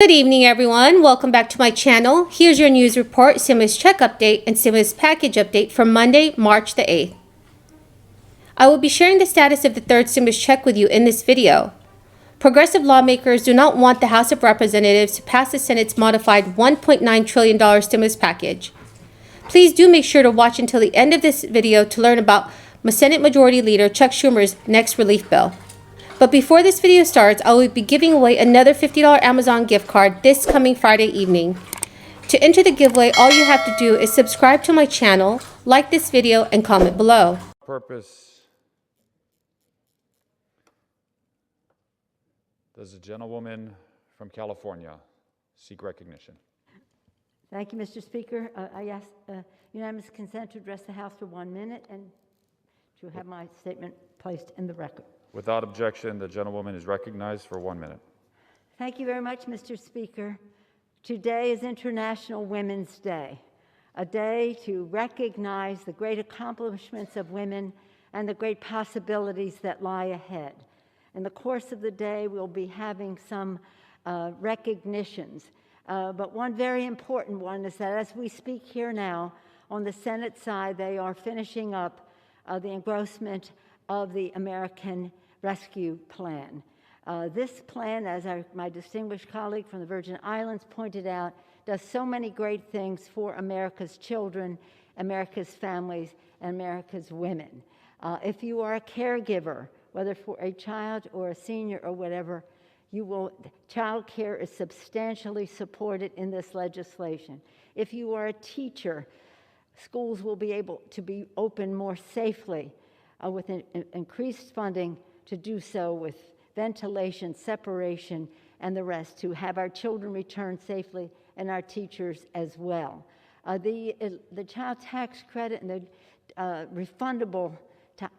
Good evening, everyone. Welcome back to my channel. Here's your news report, stimulus check update, and stimulus package update for Monday, March the 8th. I will be sharing the status of the third stimulus check with you in this video. Progressive lawmakers do not want the House of Representatives to pass the Senate's modified $1.9 trillion stimulus package. Please do make sure to watch until the end of this video to learn about Senate Majority Leader Chuck Schumer's next relief bill. But before this video starts, I will be giving away another $50 Amazon gift card this coming Friday evening. To enter the giveaway, all you have to do is subscribe to my channel, like this video, and comment below. Purpose. Does the gentlewoman from California seek recognition? Thank you, Mr. Speaker. I ask unanimous consent to address the House for 1 minute and to have my statement placed in the record. Without objection, the gentlewoman is recognized for 1 minute. Thank you very much, Mr. Speaker. Today is International Women's Day, a day to recognize the great accomplishments of women and the great possibilities that lie ahead. In the course of the day, we'll be having some recognitions, but one very important one is that as we speak here now, on the Senate side, they are finishing up the engrossment of the American Rescue Plan. This plan, as my distinguished colleague from the Virgin Islands pointed out, does so many great things for America's children, America's families, and America's women. If you are a caregiver, whether for a child or a senior or whatever, child care is substantially supported in this legislation. If you are a teacher, schools will be able to be open more safely with increased funding to do so, with ventilation, separation, and the rest, to have our children return safely and our teachers as well. The child tax credit and the refundable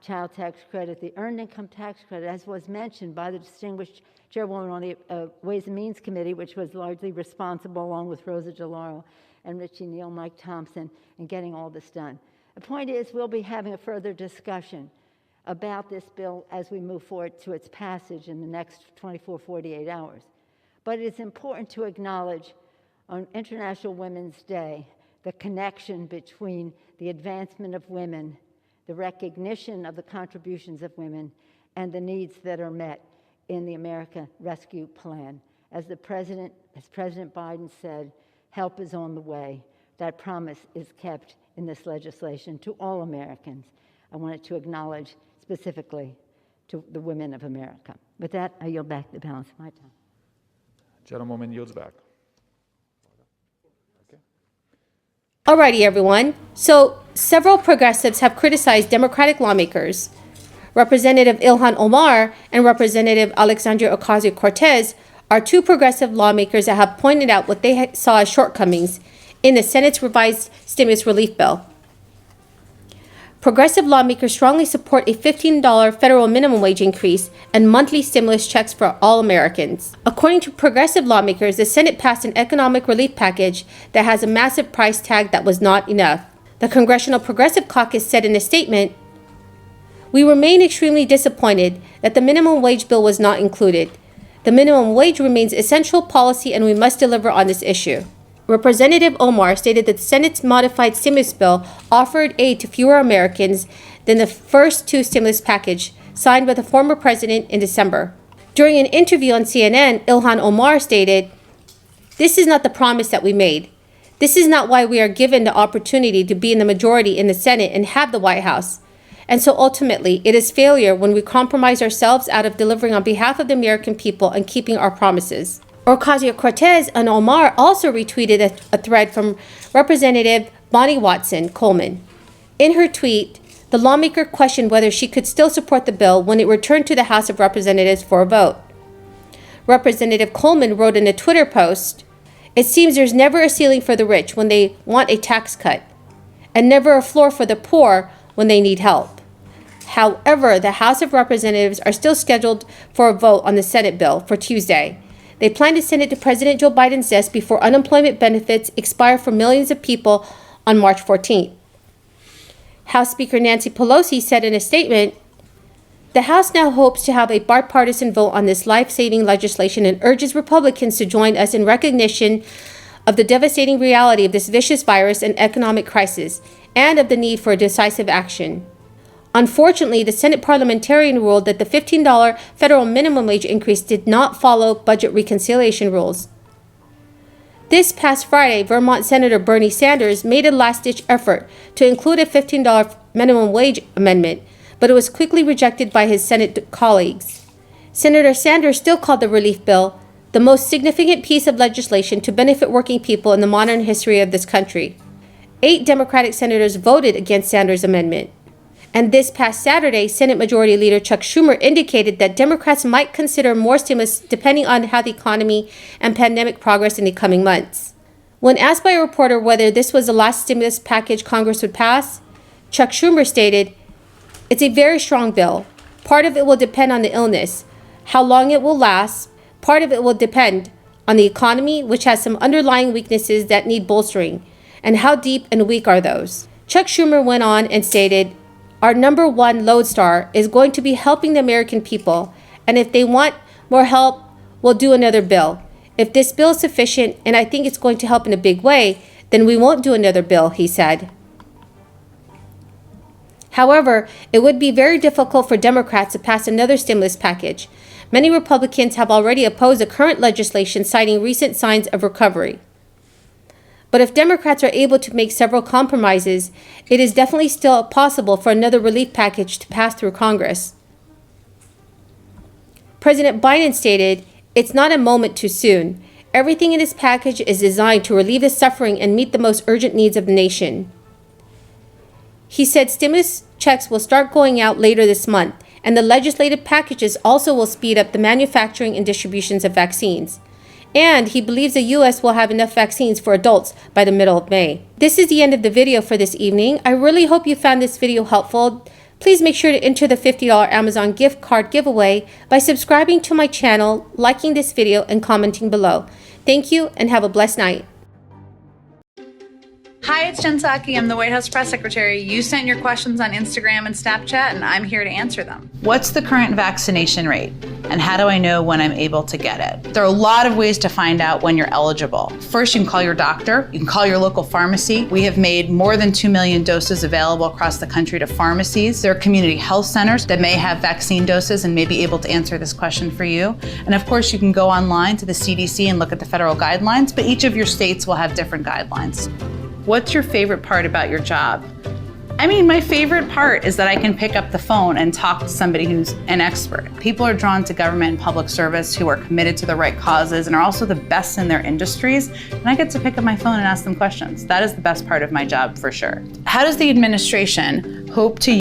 child tax credit, the earned income tax credit, as was mentioned by the distinguished chairwoman on the Ways and Means Committee, which was largely responsible, along with Rosa DeLauro and Richie Neal, Mike Thompson, in getting all this done. The point is, we'll be having a further discussion about this bill as we move forward to its passage in the next 24, 48 hours. But it's important to acknowledge on International Women's Day the connection between the advancement of women, the recognition of the contributions of women, and the needs that are met in the American Rescue Plan. As President Biden said, help is on the way. That promise is kept in this legislation to all Americans. I wanted to acknowledge specifically to the women of America. With that, I yield back the balance of my time. Gentlewoman yields back. Okay. Alrighty, everyone. So, several progressives have criticized Democratic lawmakers. Representative Ilhan Omar and Representative Alexandria Ocasio-Cortez are two progressive lawmakers that have pointed out what they saw as shortcomings in the Senate's revised stimulus relief bill. Progressive lawmakers strongly support a $15 federal minimum wage increase and monthly stimulus checks for all Americans. According to progressive lawmakers, the Senate passed an economic relief package that has a massive price tag that was not enough. The Congressional Progressive Caucus said in a statement, "We remain extremely disappointed that the minimum wage bill was not included. The minimum wage remains essential policy and we must deliver on this issue." Representative Omar stated that the Senate's modified stimulus bill offered aid to fewer Americans than the first two stimulus package signed by the former president in December. During an interview on CNN, Ilhan Omar stated, "This is not the promise that we made. This is not why we are given the opportunity to be in the majority in the Senate and have the White House. And so ultimately, it is failure when we compromise ourselves out of delivering on behalf of the American people and keeping our promises." Ocasio-Cortez and Omar also retweeted a thread from Representative Bonnie Watson Coleman. In her tweet, the lawmaker questioned whether she could still support the bill when it returned to the House of Representatives for a vote. Representative Coleman wrote in a Twitter post, "It seems there's never a ceiling for the rich when they want a tax cut, and never a floor for the poor when they need help." However, the House of Representatives are still scheduled for a vote on the Senate bill for Tuesday. They plan to send it to President Joe Biden's desk before unemployment benefits expire for millions of people on March 14th. House Speaker Nancy Pelosi said in a statement, The House now hopes to have a bipartisan vote on this life-saving legislation and urges Republicans to join us in recognition of the devastating reality of this vicious virus and economic crisis, and of the need for decisive action. Unfortunately, the Senate parliamentarian ruled that the $15 federal minimum wage increase did not follow budget reconciliation rules. This past Friday, Vermont Senator Bernie Sanders made a last-ditch effort to include a $15 minimum wage amendment, but it was quickly rejected by his Senate colleagues. Senator Sanders still called the relief bill the most significant piece of legislation to benefit working people in the modern history of this country. 8 Democratic senators voted against Sanders' amendment. And this past Saturday, Senate Majority Leader Chuck Schumer indicated that Democrats might consider more stimulus depending on how the economy and pandemic progress in the coming months. When asked by a reporter whether this was the last stimulus package Congress would pass, Chuck Schumer stated, "It's a very strong bill. Part of it will depend on the illness, how long it will last. Part of it will depend on the economy, which has some underlying weaknesses that need bolstering, and how deep and weak are those." Chuck Schumer went on and stated, "Our number one lodestar is going to be helping the American people, and if they want more help, we'll do another bill. If this bill is sufficient, and I think it's going to help in a big way, then we won't do another bill," he said. However, it would be very difficult for Democrats to pass another stimulus package. Many Republicans have already opposed the current legislation, citing recent signs of recovery. But if Democrats are able to make several compromises, it is definitely still possible for another relief package to pass through Congress. President Biden stated, "It's not a moment too soon. Everything in this package is designed to relieve the suffering and meet the most urgent needs of the nation." He said stimulus checks will start going out later this month, and the legislative packages also will speed up the manufacturing and distributions of vaccines. And he believes the U.S. will have enough vaccines for adults by the middle of May. This is the end of the video for this evening. I really hope you found this video helpful. Please make sure to enter the $50 Amazon gift card giveaway by subscribing to my channel, liking this video, and commenting below. Thank you, and have a blessed night. Hi, it's Jen Psaki. I'm the White House Press Secretary. You sent your questions on Instagram and Snapchat, and I'm here to answer them. What's the current vaccination rate? And how do I know when I'm able to get it? There are a lot of ways to find out when you're eligible. First, you can call your doctor. You can call your local pharmacy. We have made more than 2 million doses available across the country to pharmacies. There are community health centers that may have vaccine doses and may be able to answer this question for you. And of course, you can go online to the CDC and look at the federal guidelines, but each of your states will have different guidelines. What's your favorite part about your job? I mean, my favorite part is that I can pick up the phone and talk to somebody who's an expert. People are drawn to government and public service who are committed to the right causes and are also the best in their industries. And I get to pick up my phone and ask them questions. That is the best part of my job for sure. How does the administration hope to